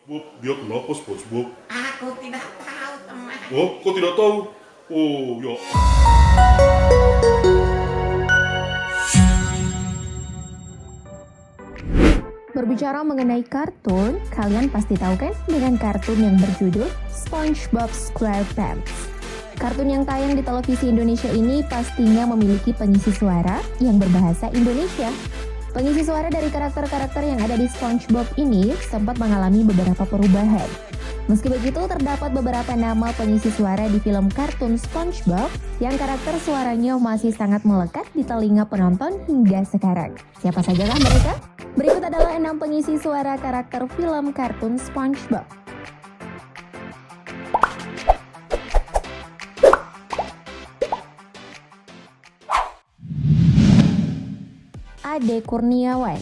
Bob, dia kenapa SpongeBob? Aku tidak tahu, teman. Oh, kok tidak tahu? Oh, ya. Berbicara mengenai kartun, kalian pasti tahu kan dengan kartun yang berjudul SpongeBob SquarePants. Kartun yang tayang di televisi Indonesia ini pastinya memiliki pengisi suara yang berbahasa Indonesia. Pengisi suara dari karakter-karakter yang ada di SpongeBob ini sempat mengalami beberapa perubahan. Meski begitu, terdapat beberapa nama pengisi suara di film kartun SpongeBob yang karakter suaranya masih sangat melekat di telinga penonton hingga sekarang. Siapa sajakah mereka? Berikut adalah 6 pengisi suara karakter film kartun SpongeBob. Ade Kurniawan.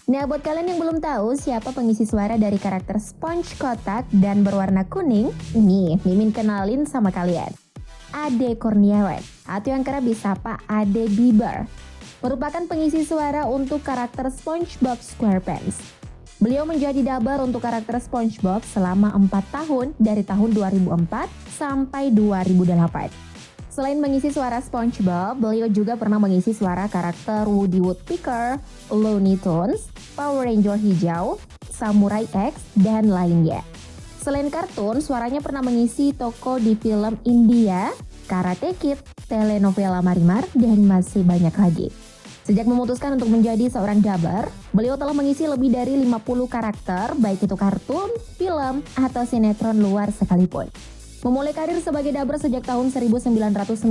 Nah, buat kalian yang belum tahu siapa pengisi suara dari karakter Sponge kotak dan berwarna kuning, nih, Mimin kenalin sama kalian. Ade Kurniawan, atau yang kerap disapa Ade Bieber, merupakan pengisi suara untuk karakter SpongeBob SquarePants. Beliau menjadi dubber untuk karakter SpongeBob selama 4 tahun dari tahun 2004 sampai 2008. Selain mengisi suara SpongeBob, beliau juga pernah mengisi suara karakter Woody Woodpecker, Looney Tunes, Power Ranger Hijau, Samurai X, dan lainnya. Selain kartun, suaranya pernah mengisi tokoh di film India, Karate Kid, telenovela Marimar, dan masih banyak lagi. Sejak memutuskan untuk menjadi seorang dubber, beliau telah mengisi lebih dari 50 karakter, baik itu kartun, film, atau sinetron luar sekalipun. Memulai karir sebagai dubber sejak tahun 1995,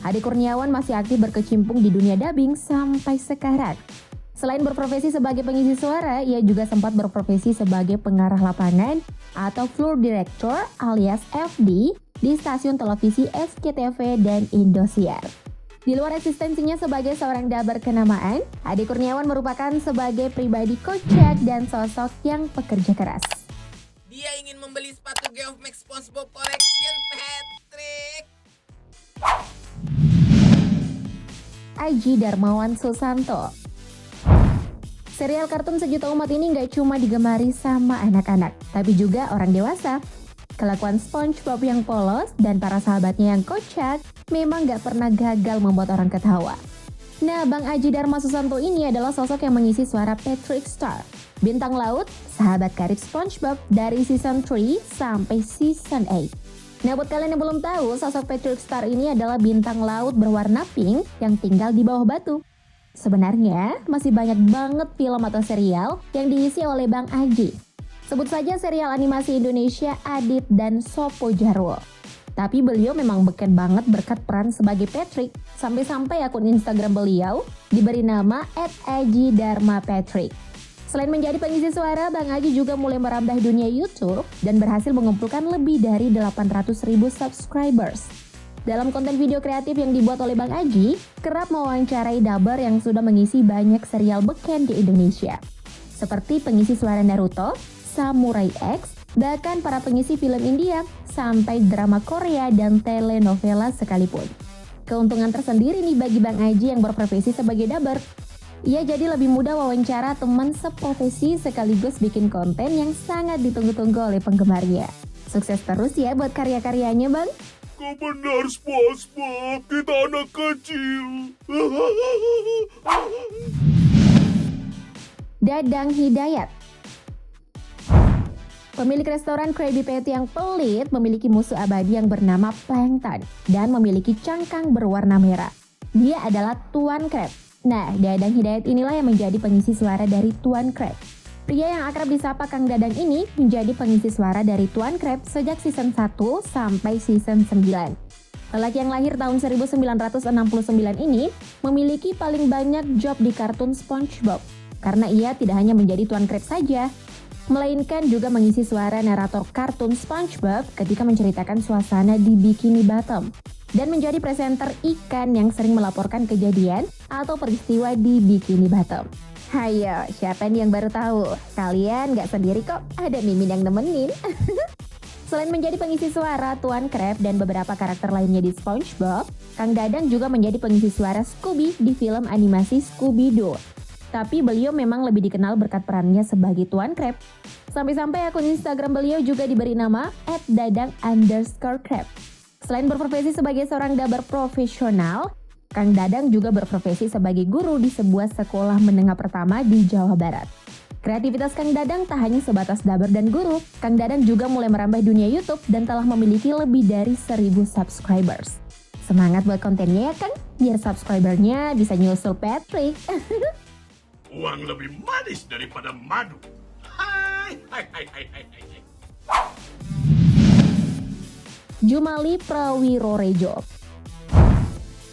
Ade Kurniawan masih aktif berkecimpung di dunia dubbing sampai sekarang. Selain berprofesi sebagai pengisi suara, ia juga sempat berprofesi sebagai pengarah lapangan atau floor director alias FD di stasiun televisi SCTV dan Indosiar. Di luar eksistensinya sebagai seorang dubber kenamaan, Ade Kurniawan merupakan sebagai pribadi kocak dan sosok yang pekerja keras. Dia ingin membeli sepatu Geoff Max SpongeBob Collection, Patrick. Aji Darmawan Susanto. Serial kartun Sejuta Umat ini nggak cuma digemari sama anak-anak, tapi juga orang dewasa. Kelakuan SpongeBob yang polos dan para sahabatnya yang kocak memang nggak pernah gagal membuat orang ketawa. Nah, Bang Aji Darma Susanto ini adalah sosok yang mengisi suara Patrick Star, bintang laut, sahabat karib SpongeBob dari season 3 sampai season 8. Nah, buat kalian yang belum tahu, sosok Patrick Star ini adalah bintang laut berwarna pink yang tinggal di bawah batu. Sebenarnya, masih banyak banget film atau serial yang diisi oleh Bang Aji. Sebut saja serial animasi Indonesia Adit dan Sopo Jarwo. Tapi beliau memang beken banget berkat peran sebagai Patrick, sampai-sampai akun Instagram beliau diberi nama @ajidarmapatrick. Selain menjadi pengisi suara, Bang Aji juga mulai merambah dunia YouTube dan berhasil mengumpulkan lebih dari 800.000 subscribers. Dalam konten video kreatif yang dibuat oleh Bang Aji, kerap mewawancarai dubber yang sudah mengisi banyak serial beken di Indonesia. Seperti pengisi suara Naruto, Samurai X, bahkan para pengisi film India, sampai drama Korea dan telenovela sekalipun. Keuntungan tersendiri nih bagi Bang Aji yang berprofesi sebagai dubber. Ia jadi lebih mudah wawancara teman seprofesi sekaligus bikin konten yang sangat ditunggu-tunggu oleh penggemarnya. Sukses terus ya buat karya-karyanya, Bang. Kau benar, SpongeBob. Kita anak kecil. Dadang Hidayat. Pemilik restoran Krabby Patty yang pelit memiliki musuh abadi yang bernama Plankton dan memiliki cangkang berwarna merah. Dia adalah Tuan Crab. Nah, Dadang Hidayat inilah yang menjadi pengisi suara dari Tuan Crab. Pria yang akrab disapa Kang Dadang ini menjadi pengisi suara dari Tuan Crab sejak season 1 sampai season 9. Lelaki yang lahir tahun 1969 ini memiliki paling banyak job di kartun SpongeBob. Karena ia tidak hanya menjadi Tuan Crab saja, melainkan juga mengisi suara narator kartun SpongeBob ketika menceritakan suasana di Bikini Bottom. Dan menjadi presenter ikan yang sering melaporkan kejadian atau peristiwa di Bikini Bottom. Hayo, siapa nih yang baru tahu? Kalian gak sendiri kok, ada Mimin yang nemenin. Selain menjadi pengisi suara Tuan Crab dan beberapa karakter lainnya di SpongeBob, Kang Dadang juga menjadi pengisi suara Scooby di film animasi Scooby-Doo. Tapi beliau memang lebih dikenal berkat perannya sebagai Tuan Crab. Sampai-sampai akun Instagram beliau juga diberi nama @dadang_crab. Selain berprofesi sebagai seorang daber profesional, Kang Dadang juga berprofesi sebagai guru di sebuah sekolah menengah pertama di Jawa Barat. Kreativitas Kang Dadang tak hanya sebatas daber dan guru, Kang Dadang juga mulai merambah dunia YouTube dan telah memiliki lebih dari 1.000 subscribers. Semangat buat kontennya ya Kang, biar subscribernya bisa nyusul Patrick. Uang lebih manis daripada madu. Hai, hai, hai, hai, hai, hai. Jumali Prawirorejo.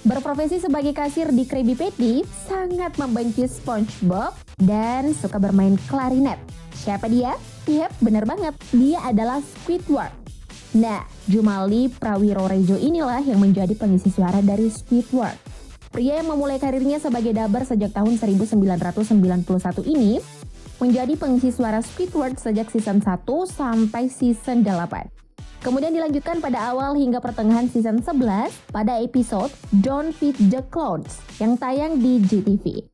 Berprofesi sebagai kasir di Krabby Patty, sangat membenci SpongeBob dan suka bermain klarinet. Siapa dia? Yap, bener banget. Dia adalah Squidward. Nah, Jumali Prawirorejo inilah yang menjadi pengisi suara dari Squidward. Pria yang memulai karirnya sebagai daber sejak tahun 1991 ini menjadi pengisi suara Squidward sejak season 1 sampai season 8. Kemudian dilanjutkan pada awal hingga pertengahan season 11 pada episode Don't Feed the Clowns yang tayang di GTV.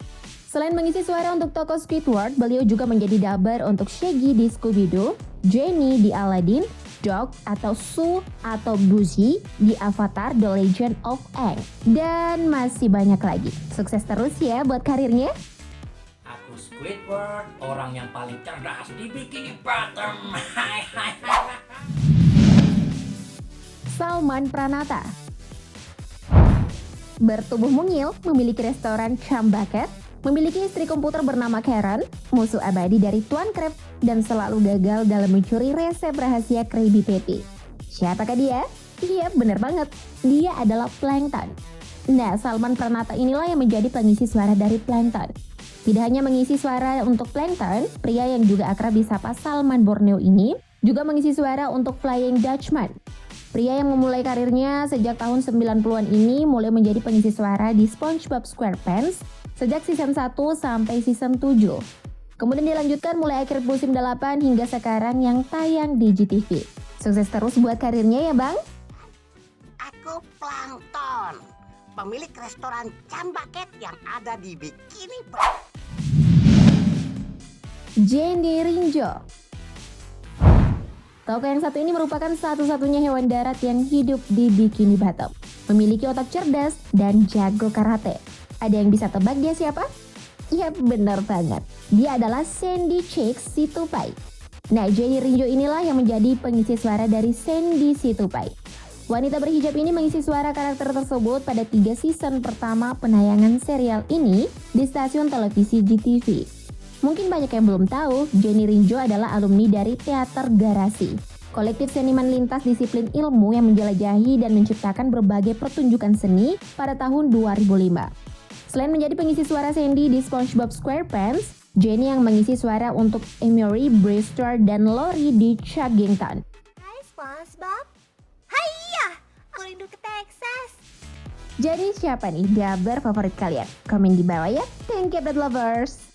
Selain mengisi suara untuk tokoh Squidward, beliau juga menjadi daber untuk Shaggy di Scooby-Doo, Jenny di Aladdin, Doc atau Sue atau Buzzy di Avatar The Legend of Aang, dan masih banyak lagi. Sukses terus ya buat karirnya. Aku Squidward, orang yang paling cerdas di Bikini Bottom. Hai hai hai. Salman Pranata. Bertubuh mungil, memiliki restoran Chum Bucket, memiliki istri komputer bernama Karen, musuh abadi dari Tuan Crab, dan selalu gagal dalam mencuri resep rahasia Krabby Patty. Siapakah dia? Iya, bener banget. Dia adalah Plankton. Nah, Salman Pranata inilah yang menjadi pengisi suara dari Plankton. Tidak hanya mengisi suara untuk Plankton, pria yang juga akrab disapa Salman Borneo ini juga mengisi suara untuk Flying Dutchman. Pria yang memulai karirnya sejak tahun 90-an ini mulai menjadi pengisi suara di SpongeBob SquarePants sejak season 1 sampai season 7. Kemudian dilanjutkan mulai akhir musim 8 hingga sekarang yang tayang di GTV. Sukses terus buat karirnya ya Bang. Aku Plankton, pemilik restoran Chum Bucket yang ada di Bikini Bottom. Jenny Rinjo. Tokoh yang satu ini merupakan satu-satunya hewan darat yang hidup di Bikini Bottom. Memiliki otak cerdas dan jago karate. Ada yang bisa tebak dia siapa? Ya benar banget. Dia adalah Sandy Cheeks Situpai. Nah, Jenny Rinjo inilah yang menjadi pengisi suara dari Sandy Situpai. Wanita berhijab ini mengisi suara karakter tersebut pada 3 season pertama penayangan serial ini di stasiun televisi GTV. Mungkin banyak yang belum tahu, Jenny Rinjo adalah alumni dari Teater Garasi, kolektif seniman lintas disiplin ilmu yang menjelajahi dan menciptakan berbagai pertunjukan seni pada tahun 2005. Selain menjadi pengisi suara Sandy di SpongeBob SquarePants, Jenny yang mengisi suara untuk Emery, Brewster, dan Lori di Chuggington. Hai SpongeBob. Haiya, aku rindu ke Texas. Jadi siapa nih daber favorit kalian? Komen di bawah ya. Thank you, Pet Lovers.